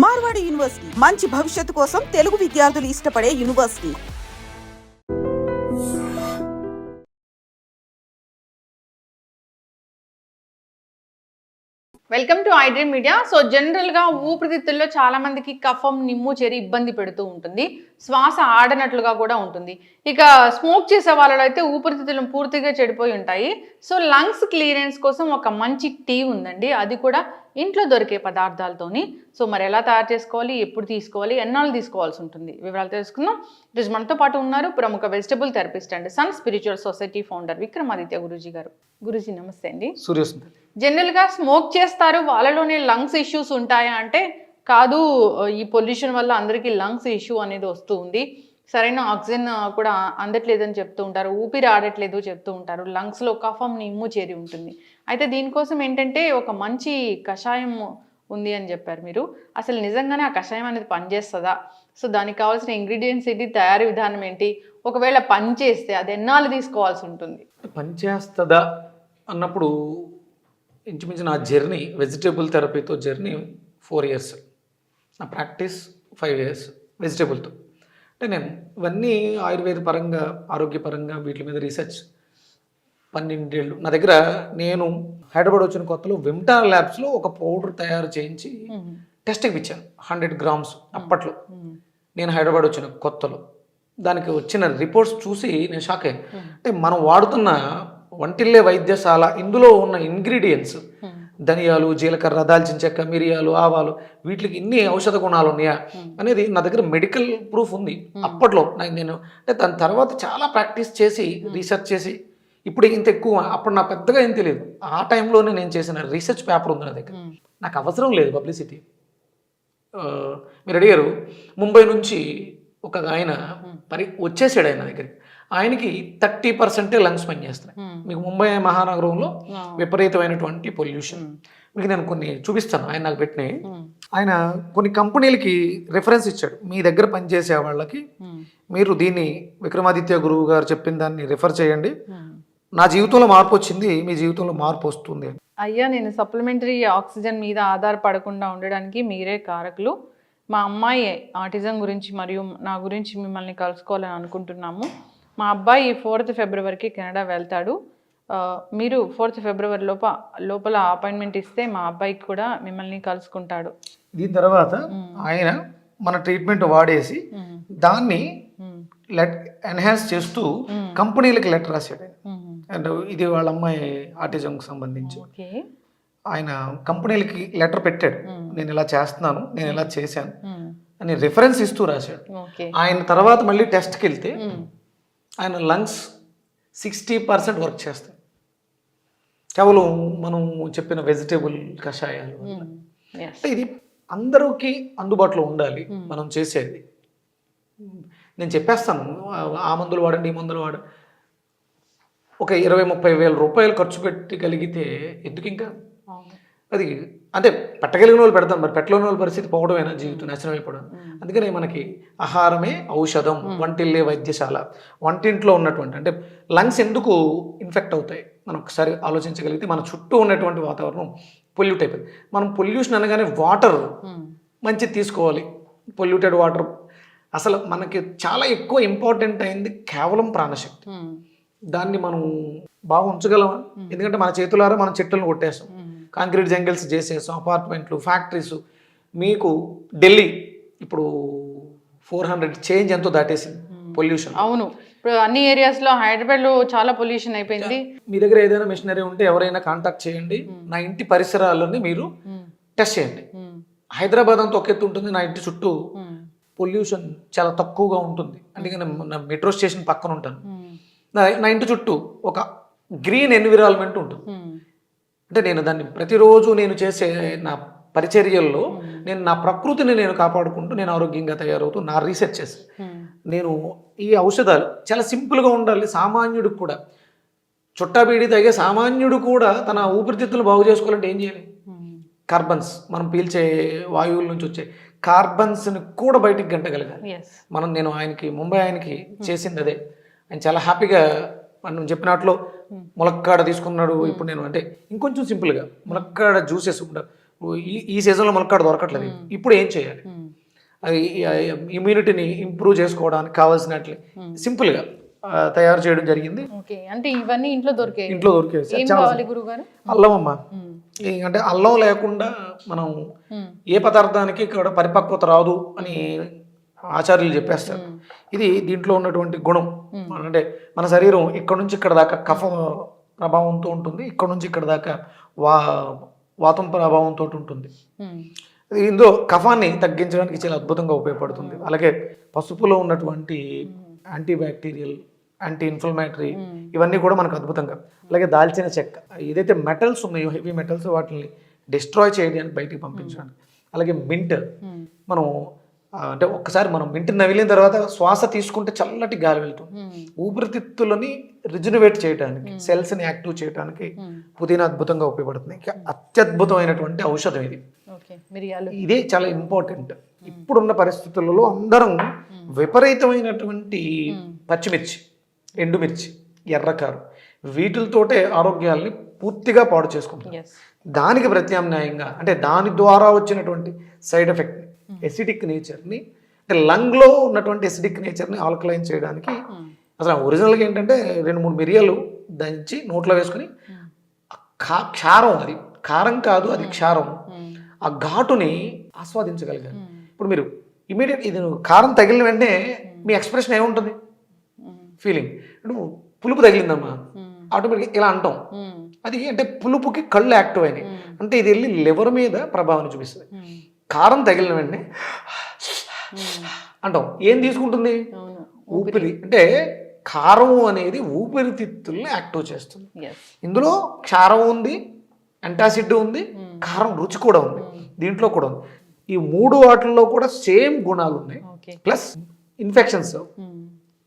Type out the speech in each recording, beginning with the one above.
Marwadi university మంచి భవిష్యత్తు కోసం తెలుగు విద్యార్థులు ఇష్టపడే university. Welcome to iDream media. So జనరల్గా ఊపిరితిత్తుల్లో చాలా మందికి కఫం, నిమ్ము చేరి ఇబ్బంది పెడుతూ ఉంటుంది. శ్వాస ఆడనట్లుగా కూడా ఉంటుంది. ఇక స్మోక్ చేసే వాళ్ళలో అయితే ఊపిరితిత్తులు పూర్తిగా చెడిపోయి ఉంటాయి. సో లంగ్స్ క్లియరెన్స్ కోసం ఒక మంచి టీ ఉందండి, అది కూడా ఇంట్లో దొరికే పదార్థాలతోని. సో మరి ఎలా తయారు చేసుకోవాలి, ఎప్పుడు తీసుకోవాలి, ఎన్నాళ్ళు తీసుకోవాల్సి ఉంటుంది, వివరాలు తెలుసుకుందాం. ఈరోజు మనతో పాటు ఉన్నారు ప్రముఖ vegetable therapist and sun spiritual society founder Vikramaditya Guruji గారు. గురూజీ నమస్తే అండి. జనరల్గా స్మోక్ చేస్తారు, వాళ్ళలోనే లంగ్స్ ఇష్యూస్ ఉంటాయా అంటే కాదు, ఈ పొల్యూషన్ వల్ల అందరికీ లంగ్స్ ఇష్యూ అనేది వస్తూ ఉంది. సరైన ఆక్సిజన్ కూడా అందట్లేదని చెప్తూ ఉంటారు, ఊపిరి ఆడట్లేదు చెప్తూ ఉంటారు, లంగ్స్లో కఫం, నిమ్ము చేరి ఉంటుంది. అయితే దీనికోసం ఏంటంటే ఒక మంచి కషాయం ఉంది అని చెప్పారు మీరు. అసలు నిజంగానే ఆ కషాయం అనేది పనిచేస్తుందా? సో దానికి కావాల్సిన ఇంగ్రీడియంట్స్ ఏంటి, తయారీ విధానం ఏంటి, ఒకవేళ పని చేస్తే అది ఎన్నాళ్ళు తీసుకోవాల్సి ఉంటుంది? పనిచేస్తుందా అన్నప్పుడు ఇంచుమించు నా జర్నీ వెజిటేబుల్ థెరపీతో జర్నీ 4 years, నా ప్రాక్టీస్ 5 years వెజిటేబుల్తో. అంటే నేను ఇవన్నీ ఆయుర్వేద పరంగా, ఆరోగ్యపరంగా వీటి మీద రీసెర్చ్ 12 ఏళ్ళు. నా దగ్గర నేను హైదరాబాద్ వచ్చిన కొత్తలో విమ్టా ల్యాబ్స్లో ఒక పౌడర్ తయారు చేయించి టెస్ట్కి ఇచ్చాను, 100 grams. అప్పట్లో నేను హైదరాబాద్ వచ్చిన కొత్తలో దానికి వచ్చిన రిపోర్ట్స్ చూసి నేను షాక్ అయ్యాను. అంటే మనం వాడుతున్న వంటిల్లే వైద్యశాల, ఇందులో ఉన్న ఇంగ్రీడియంట్స్ ధనియాలు, జీలకర్ర, దాల్చిన చెక్క, మిరియాలు, ఆవాలు, వీటికి ఇన్ని ఔషధ గుణాలు ఉన్నాయా అనేది నా దగ్గర మెడికల్ ప్రూఫ్ ఉంది. అప్పట్లో నేను అంటే దాని తర్వాత చాలా ప్రాక్టీస్ చేసి రీసెర్చ్ చేసి ఇప్పుడు ఇంత ఎక్కువ, అప్పుడు నాకు పెద్దగా ఏం తెలియదు. ఆ టైంలోనే నేను చేసిన రీసెర్చ్ పేపర్ ఉంది నా దగ్గర. నాకు అవసరం లేదు పబ్లిసిటీ. మీరు అడిగారు, ముంబై నుంచి ఒక ఆయన వచ్చేసాడు ఆయన దగ్గరికి. ఆయనకి 30% లంగ్స్ పనిచేస్తున్నాయి. మీకు ముంబై మహానగరంలో విపరీతమైనటువంటి పొల్యూషన్. మీకు నేను కొన్ని చూపిస్తాను, ఆయన నాకు పెట్టినాయి. ఆయన కొన్ని కంపెనీలకి రెఫరెన్స్ ఇచ్చాడు, మీ దగ్గర పనిచేసే వాళ్ళకి మీరు దీన్ని విక్రమాదిత్య గురువు గారు చెప్పిన దాన్ని రిఫర్ చేయండి, నా జీవితంలో మార్పు వచ్చింది, మీ జీవితంలో మార్పు వస్తుంది. అయ్యా, నేను సప్లిమెంటరీ ఆక్సిజన్ మీద ఆధారపడకుండా ఉండడానికి మీరే కారకులు. మా అమ్మాయి ఆటిజం గురించి మరియు నా గురించి మిమ్మల్ని కలుసుకోవాలని అనుకుంటున్నాము. మా అబ్బాయి 4th Februaryకి కెనడా వెళ్తాడు. మీరు 4th February లోపల అపాయింట్మెంట్ ఇస్తే మా అబ్బాయికి కూడా మిమ్మల్ని కలుసుకుంటాడు. దీని తర్వాత ఆయన మన ట్రీట్మెంట్ వాడేసి దాన్ని ఎన్హాన్స్ చేస్తూ కంపెనీలకు లెటర్ రాశాడు. అండ్ ఇది వాళ్ళ అమ్మాయి ఆటిజంకి సంబంధించి ఆయన కంపెనీలకి లెటర్ పెట్టాడు, నేను ఇలా చేస్తున్నాను, నేను ఇలా చేశాను అని రిఫరెన్స్ ఇస్తూ రాశాడు. ఆయన తర్వాత మళ్ళీ టెస్ట్కి వెళ్తే ఆయన లంగ్స్ 60% వర్క్ చేస్తాయి, కేవలం మనం చెప్పిన వెజిటేబుల్ కషాయాలు. అంటే ఇది అందరికీ అందుబాటులో ఉండాలి మనం చేసేది. నేను చెప్పేస్తాను, ఆ మందులు వాడండి, ఈ మందులు వాడండి. ఒక 20-30 వేల రూపాయలు ఖర్చు పెట్టగలిగితే ఎందుకు ఇంకా అది, అంటే పెట్టగలిగిన వాళ్ళు పెడతాం, మరి పెట్టలేని వాళ్ళ పరిస్థితి పోవడమేనా, జీవితం నాశనం అయిపోవడం. అందుకనే మనకి ఆహారమే ఔషధం, వంటిల్లే వైద్యశాల. వంటింట్లో ఉన్నటువంటి అంటే లంగ్స్ ఎందుకు ఇన్ఫెక్ట్ అవుతాయి మనం ఒకసారి ఆలోచించగలిగితే, మన చుట్టూ ఉన్నటువంటి వాతావరణం పొల్యూట్ అయిపోయింది. మనం పొల్యూషన్ అనగానే వాటర్ మంచిది తీసుకోవాలి, పొల్యూటెడ్ వాటర్. అసలు మనకి చాలా ఎక్కువ ఇంపార్టెంట్ అయింది కేవలం ప్రాణశక్తి. దాన్ని మనం బాగా ఉంచగలమా? ఎందుకంటే మన చేతులారా మనం చెట్లను కొట్టేస్తాం, కాంక్రీట్ జంగిల్స్ చేసేసాం, అపార్ట్మెంట్లు, ఫ్యాక్టరీస్. మీకు ఢిల్లీ ఇప్పుడు 400 చేంజ్ ఎంతో దాటేసింది పొల్యూషన్. అవును, ఇప్పుడు అన్ని ఏరియాస్లో, హైదరాబాద్లో చాలా పొల్యూషన్ అయిపోయింది. మీ దగ్గర ఏదైనా మిషనరీ ఉంటే ఎవరైనా కాంటాక్ట్ చేయండి, నా ఇంటి పరిసరాలని మీరు టెస్ట్ చేయండి. హైదరాబాద్ అంతా ఒక ఎత్తు ఉంటుంది, నా ఇంటి చుట్టూ పొల్యూషన్ చాలా తక్కువగా ఉంటుంది. అందుకని నా మెట్రో స్టేషన్ పక్కన ఉంటాను, నా ఇంటి చుట్టూ ఒక గ్రీన్ ఎన్విరాన్మెంట్ ఉంటుంది. అంటే నేను దాన్ని ప్రతిరోజు నేను చేసే నా పరిచర్యల్లో నేను నా ప్రకృతిని నేను కాపాడుకుంటూ నేను ఆరోగ్యంగా తయారవుతూ నా రీసెర్చ్ చేసి నేను ఈ ఔషధాలు చాలా సింపుల్గా ఉండాలి. సామాన్యుడికి కూడా, చుట్టా బీడి తాగే సామాన్యుడు కూడా తన ఊపిరితిత్తులు బాగు చేసుకోవాలంటే ఏం చేయాలి? కార్బన్స్, మనం పీల్చే వాయువుల నుంచి వచ్చే కార్బన్స్ని కూడా బయటికి గంటగలగాలి మనం. నేను ముంబై ఆయనకి చేసింది అదే. ఆయన చాలా హ్యాపీగా మనం చెప్పినట్లు ములక్కాడ తీసుకున్నాడు. ఇప్పుడు నేను అంటే ఇంకొంచెం సింపుల్గా ములక్కాడ జ్యూసెస్ ఈ సీజన్లో ములక్కాడ దొరకట్లేదు, ఇప్పుడు ఏం చేయాలి, అది ఇమ్యూనిటీని ఇంప్రూవ్ చేసుకోవడానికి కావాల్సినట్లు సింపుల్గా తయారు చేయడం జరిగింది. ఓకే, అంటే ఇవన్నీ ఇంట్లో దొరికాయి. ఇంట్లో దొరికేది ఏం కావాలి గురుగారు? అల్లం అమ్మ. అంటే అల్లం లేకుండా మనం ఏ పదార్థానికి ఇక్కడ పరిపక్వత రాదు అని ఆచార్యులు చెప్పేస్తారు. ఇది దీంట్లో ఉన్నటువంటి గుణం. అంటే మన శరీరం ఇక్కడ నుంచి ఇక్కడ దాకా కఫ ప్రభావంతో ఉంటుంది, ఇక్కడ నుంచి ఇక్కడ దాకా వాతం ప్రభావంతో ఉంటుంది. ఇందులో కఫాన్ని తగ్గించడానికి చాలా అద్భుతంగా ఉపయోగపడుతుంది. అలాగే పసుపులో ఉన్నటువంటి యాంటీ బ్యాక్టీరియల్, యాంటీ ఇన్ఫ్లమేటరీ ఇవన్నీ కూడా మనకు అద్భుతంగా. అలాగే దాల్చిన చెక్క, ఏదైతే మెటల్స్ ఉన్నాయో హెవీ మెటల్స్ వాటిని డిస్ట్రాయ్ చేయడానికి, బయటికి పంపించడానికి. అలాగే మింట్, మనం అంటే ఒక్కసారి మనం మింట్ నవిలిన తర్వాత శ్వాస తీసుకుంటే చల్లటి గాలి వెళ్తుంది. ఊపిరితిత్తులని రిజునవేట్ చేయడానికి, సెల్స్ని యాక్టివ్ చేయడానికి పుదీనా అద్భుతంగా ఉపయోగపడుతుంది. ఇంకా అత్యద్భుతమైనటువంటి ఔషధం ఇది. ఇదే చాలా ఇంపార్టెంట్. ఇప్పుడున్న పరిస్థితులలో అందరం విపరీతమైనటువంటి పచ్చిమిర్చి, ఎండుమిర్చి, ఎర్రకారు వీటితోటే ఆరోగ్యాల్ని పూర్తిగా పాడు చేసుకుంటాం. దానికి ప్రత్యామ్నాయంగా, అంటే దాని ద్వారా వచ్చినటువంటి సైడ్ ఎఫెక్ట్ ఎసిడిక్ నేచర్ని, అంటే లంగ్లో ఉన్నటువంటి ఎసిడిక్ నేచర్ని ఆల్కలైన్ చేయడానికి అసలు ఒరిజినల్గా ఏంటంటే 2-3 మిరియాలు దంచి నోట్లో వేసుకుని క్షారం, అది కారం కాదు, అది క్షారం, ఆ ఘాటుని ఆస్వాదించగలిగారు. ఇప్పుడు మీరు ఇమీడియట్ ఇది కారం తగిలిన వెంటనే మీ ఎక్స్ప్రెషన్ ఏముంటుంది, ఫీలింగ్ అంటే పులుపు తగిలిందమ్మా ఆటోమేటిక్గా ఇలా అంటాం. అది అంటే పులుపుకి కళ్ళు యాక్టివ్ అయినాయి, అంటే ఇది వెళ్ళి లివర్ మీద ప్రభావాన్ని చూపిస్తుంది. కారం తగిలిన వెంటనే అంటాం, ఏం తీసుకుంటుంది, ఊపిరి. అంటే కారం అనేది ఊపిరితిత్తుల్ని యాక్టివ్ చేస్తుంది. ఇందులో క్షారం ఉంది, యాంటాసిడ్ ఉంది, కారం రుచి కూడా ఉంది, దీంట్లో కూడా ఉంది. ఈ 3 వాటిల్లో కూడా సేమ్ గుణాలు ఉన్నాయి. ప్లస్ ఇన్ఫెక్షన్స్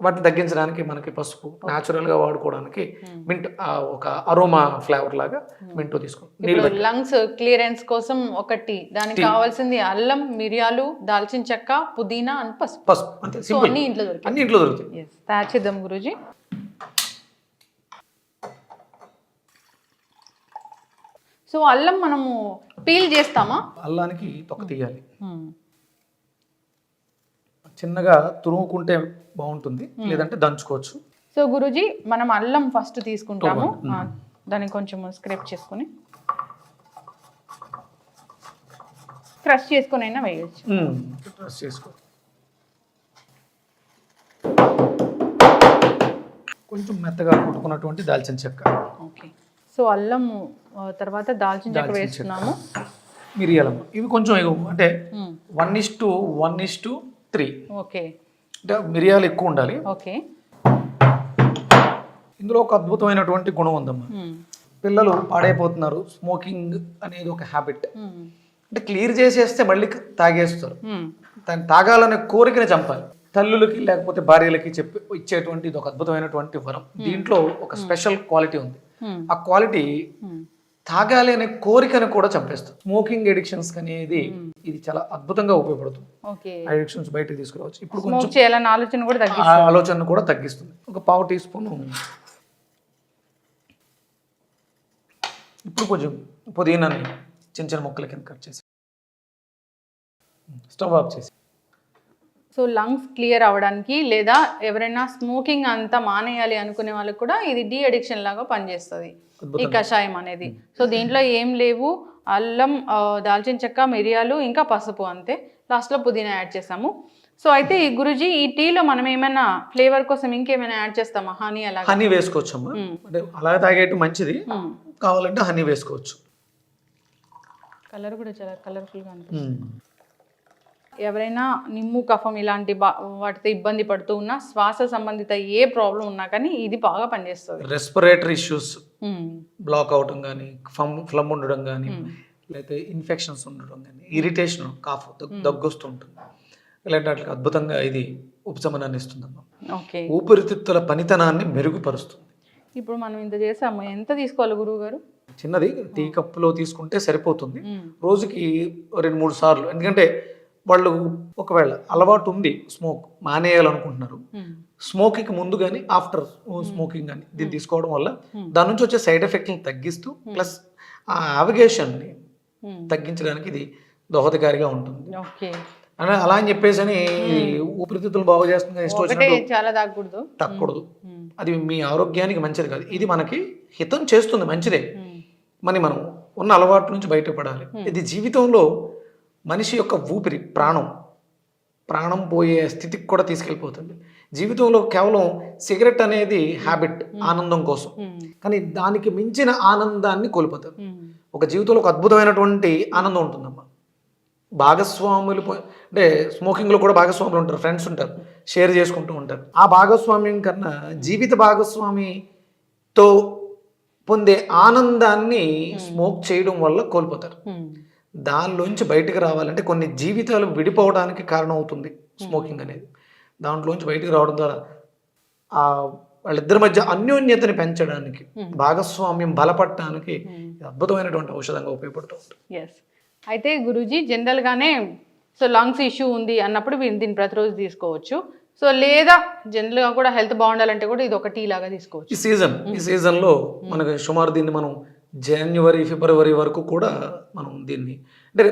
వాటిని తగ్గించడానికి మనకి పసుపు న్యాచురల్గా వాడుకోవడానికి మింట్ ఒక అరోమా ఫ్లేవర్ లాగా మింట్ తీసుకోండి. లంగ్స్ క్లియరెన్స్ కోసం ఒకటి, దానికి కావాల్సింది అల్లం, మిరియాలు, దాల్చిన చెక్క, పుదీనా అండ్ పసుపు. అంతే, అన్ని ఇంట్లో దొరుకుతాయి. తయారు చేద్దాం గురూజీ. సో అల్లం మనము పీల్ చేస్తామా? అల్లానికి తొక్క తీయాలి, చిన్నగా తురుముకుంటే బాగుంటుంది, లేదంటే దంచుకోవచ్చు. సో గురూజీ, మనం అల్లం ఫస్ట్ తీసుకుంటాము, దాన్ని కొంచెం స్క్రేప్ చేసుకుని క్రష్ చేసుకుని అయినా వేయచ్చు. క్రష్ చేసుకో, కొంచెం మెత్తగా కుట్టుకున్నటువంటి దాల్చిన చెక్క. ఓకే, సో అల్లం తర్వాత దాల్చిన చెక్క వేస్తున్నాము. మిరియాలమ్మ, ఇవి కొంచెం అంటే 1:1:3. ఓకే, అంటే మిరియాలు ఎక్కువ ఉండాలి. ఓకే, ఇందులో ఒక అద్భుతమైనటువంటి గుణం ఉందమ్మా. పిల్లలు పాడైపోతున్నారు, స్మోకింగ్ అనేది ఒక హ్యాబిట్. అంటే క్లియర్ చేసేస్తే మళ్ళీ తాగేస్తారు. దాన్ని తాగాలనే కోరికని చంపాలి. తల్లులకి లేకపోతే భార్యలకి ఇచ్చేటువంటి ఇది ఒక అద్భుతమైనటువంటి వరం. దీంట్లో ఒక స్పెషల్ క్వాలిటీ ఉంది. ఆ క్వాలిటీ తాగాలి అనే కోరికను కూడా చంపేస్తుంది. స్మోకింగ్ ఎడిక్షన్స్ అనేది ఇది చాలా అద్భుతంగా ఉపయోగపడుతుంది. ఎడిక్షన్స్ బయటకు తీసుకురావచ్చు. ఇప్పుడు కొంచెం ఆలోచన కూడా తగ్గిస్తుంది. ఒక 1/2 టీ స్పూన్. ఇప్పుడు కొంచెం పుదీనాని చిన్న చిన్న ముక్కల కింద కట్ చేసి స్టవ్ ఆఫ్ చేసి. సో లంగ్స్ క్లియర్ అవ్వడానికి, లేదా ఎవరైనా స్మోకింగ్ అంతా మానేయాలి అనుకునే వాళ్ళకి కూడా ఇది డీ అడిక్షన్ లాగా పనిచేస్తుంది ఈ కషాయం అనేది. సో దీంట్లో ఏం లేవు, అల్లం, దాల్చిన చెక్క, మిరియాలు, ఇంకా పసుపు, అంతే. లాస్ట్లో పుదీనా యాడ్ చేసాము. సో అయితే ఈ గురుజీ, ఈ టీలో మనం ఏమైనా ఫ్లేవర్ కోసం ఇంకేమైనా యాడ్ చేస్తామా? హనీ అలా? హనీ వేసుకోవచ్చమ్మా, అంటే అలా తాగేటి మంచిది. కావాలంటే హనీ వేసుకోవచ్చు. కలర్ కూడా చాలా కలర్ఫుల్గా అనిపిస్తుంది. ఎవరైనా నిమ్ము, కఫం ఇలాంటి వాటితో ఇబ్బంది పడుతూ ఉన్నా, శ్వాస సంబంధిత ఏ ప్రాబ్లం ఉన్నా కానీ ఇది బాగా పనిచేస్తుంది. రెస్పిరేటరీ ఇష్యూస్ బ్లాక్ అవడం కానీ, ఫ్లమ్ ఉండడం కానీ, లేకపోతే ఇన్ఫెక్షన్స్ ఉండడం కానీ, ఇరిటేషన్, కాఫ్, దగ్గు వస్తుంటుంది, ఇలాంటి వాటికి అద్భుతంగా ఇది ఉపశమనాన్ని ఇస్తుందమ్మా. ఓకే, ఊపిరితిత్తుల పనితనాన్ని మెరుగుపరుస్తుంది. ఇప్పుడు మనం ఇంత చేసాము, ఎంత తీసుకోవాలి గురువు గారు? చిన్నది టీ కప్పులో తీసుకుంటే సరిపోతుంది. రోజుకి 2-3 సార్లు. ఎందుకంటే వాళ్ళు ఒకవేళ అలవాటు ఉంది, స్మోక్ మానేయాలనుకుంటున్నారు, స్మోకింగ్ ముందు కానీ ఆఫ్టర్ స్మోకింగ్ కానీ దీన్ని తీసుకోవడం వల్ల దాని నుంచి వచ్చే సైడ్ ఎఫెక్ట్ని తగ్గిస్తూ, ప్లస్ ఆ యావిగేషన్ని తగ్గించడానికి ఇది దోహదకారిగా ఉంటుంది. ఓకే. అలా అని చెప్పేసి అని ఊపిరితిత్తులు బాగు చేస్తుంది ఇష్టం ఒకటే వచ్చినట్టు చాలా తాగకూడదు. తగ్గకూడదు. అది మీ ఆరోగ్యానికి మంచిది కాదు. ఇది మనకి హితం చేస్తుంది, మంచిదే. మనం ఉన్న అలవాటు నుంచి బయటపడాలి. ఇది జీవితంలో మనిషి యొక్క ఊపిరి, ప్రాణం పోయే స్థితికి కూడా తీసుకెళ్ళిపోతుంది. జీవితంలో కేవలం సిగరెట్ అనేది హ్యాబిట్, ఆనందం కోసం, కానీ దానికి మించిన ఆనందాన్ని కోల్పోతారు. ఒక జీవితంలో ఒక అద్భుతమైనటువంటి ఆనందం ఉంటుందమ్మా. భాగస్వాములు అంటే స్మోకింగ్లో కూడా భాగస్వాములు ఉంటారు, ఫ్రెండ్స్ ఉంటారు, షేర్ చేసుకుంటూ ఉంటారు. ఆ భాగస్వామ్యం కన్నా జీవిత భాగస్వామితో పొందే ఆనందాన్ని స్మోక్ చేయడం వల్ల కోల్పోతారు. దానిలోంచి బయటకు రావాలంటే కొన్ని జీవితాలు విడిపోవడానికి కారణం అవుతుంది స్మోకింగ్ అనేది. దాంట్లోంచి బయటకు రావడం ద్వారా వాళ్ళిద్దరి మధ్య అన్యోన్యతని పెంచడానికి, భాగస్వామ్యం బలపడటానికి అద్భుతమైనటువంటి ఔషధంగా ఉపయోగపడుతూ ఉంటుంది. ఎస్. అయితే గురూజీ జనరల్గానే లంగ్స్ ఇష్యూ ఉంది అన్నప్పుడు దీన్ని ప్రతిరోజు తీసుకోవచ్చు. సో లేదా జనరల్గా కూడా హెల్త్ బాగుండాలంటే కూడా ఇది ఒక టీ లాగా తీసుకోవచ్చు. ఈ సీజన్లో మనకి సుమారు దీన్ని మనం జనవరి, ఫిబ్రవరి వరకు కూడా మనం దీన్ని అంటే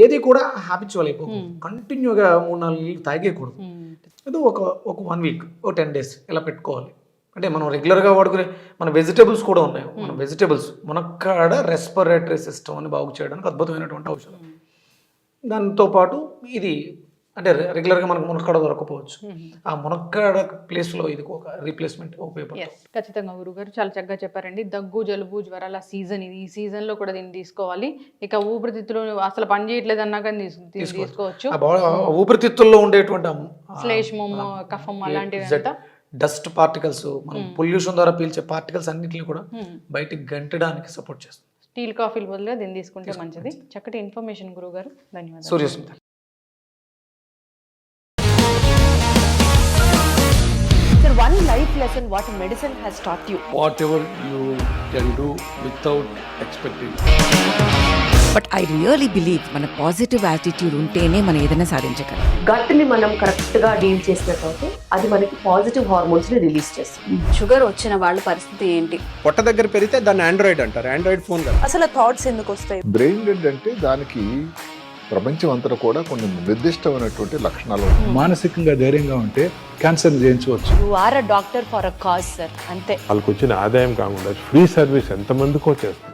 ఏది కూడా హ్యాబిచువల్ అయిపోకూడదు. కంటిన్యూగా 3-4 నీళ్ళు తాగేయకూడదు. అది ఒక 1 వీక్, 10 days ఇలా పెట్టుకోవాలి. అంటే మనం రెగ్యులర్గా వాడుకునే మన వెజిటేబుల్స్ కూడా ఉన్నాయి. మన వెజిటేబుల్స్ మునక్కాడ రెస్పిరేటరీ సిస్టమ్ అని బాగు చేయడానికి అద్భుతమైనటువంటి ఔషధం. దాంతోపాటు ఇది అంటే రెగ్యులర్గా మనకు మునక్కాడ దొరకపోవచ్చు, ఆ మునక్కాడ ప్లేస్లో ఇది ఒక రీప్లేస్మెంట్ ఉపయోగపడుతుంది. ఖచ్చితంగా గురుగారు చాలా చక్కగా చెప్పారండి. దగ్గు, జలుబు, జ్వరాల సీజన్ ఇది. ఈ సీజన్లో కూడా దీన్ని తీసుకోవాలి. ఇక ఊపిరితిత్తులు అసలు పని చేయట్లేదు అన్నా కానీ తీసుకోవచ్చు. ఊపిరితిత్తుల్లో ఉండేటువంటి శ్లేష్మం, కఫం అలాంటివి అంతా డస్ట్ పార్టికల్స్, మనం పొల్యూషన్ ద్వారా పీల్చే పార్టికల్స్ అన్నింటినీ కూడా బయటికి గంటడానికి సపోర్ట్ చేస్తుంది. టీ కాఫీల బదులుగా దీన్ని తీసుకుంటే మంచిది. చక్కటి ఇన్ఫర్మేషన్ గురుగారు, ధన్యవాదాలు. Suryasmita. One life lesson what medicine has taught you. Whatever you can do without expecting. But I really believe మన పాజిటివ్ యాటిట్యూడ్ ఉంటేనే మనం ఏదైనా సాధించగలం. గట్ని మనం కరెక్ట్గా డీల్ చేసినట్లయితే అది మనకి పాజిటివ్ హార్మోన్స్ని రిలీజ్ చేస్తుంది. షుగర్ వచ్చిన వాళ్ళ పరిస్థితి ఏంటి? పొట్ట దగ్గర పెరిగితే దాన్ని ఆండ్రాయిడ్ అంటారు, ఆండ్రాయిడ్ ఫోన్ కదా. అసలు థాట్స్ ఎందుకు వస్తాయి? బ్రెయిన్ డెడ్ అంటే దానికి ప్రపంచం అంతా కూడా కొన్ని నిర్దిష్టమైనటువంటి లక్షణాలు ఉన్నాయి. మానసికంగా ధైర్యంగా ఉంటే క్యాన్సర్ జయించవచ్చు. You are a doctor for a cause sir, అంతే. వాళ్ళకి వచ్చిన ఆదాయం కాకుండా ఫ్రీ సర్వీస్ ఎంతమందికో చేస్తారు.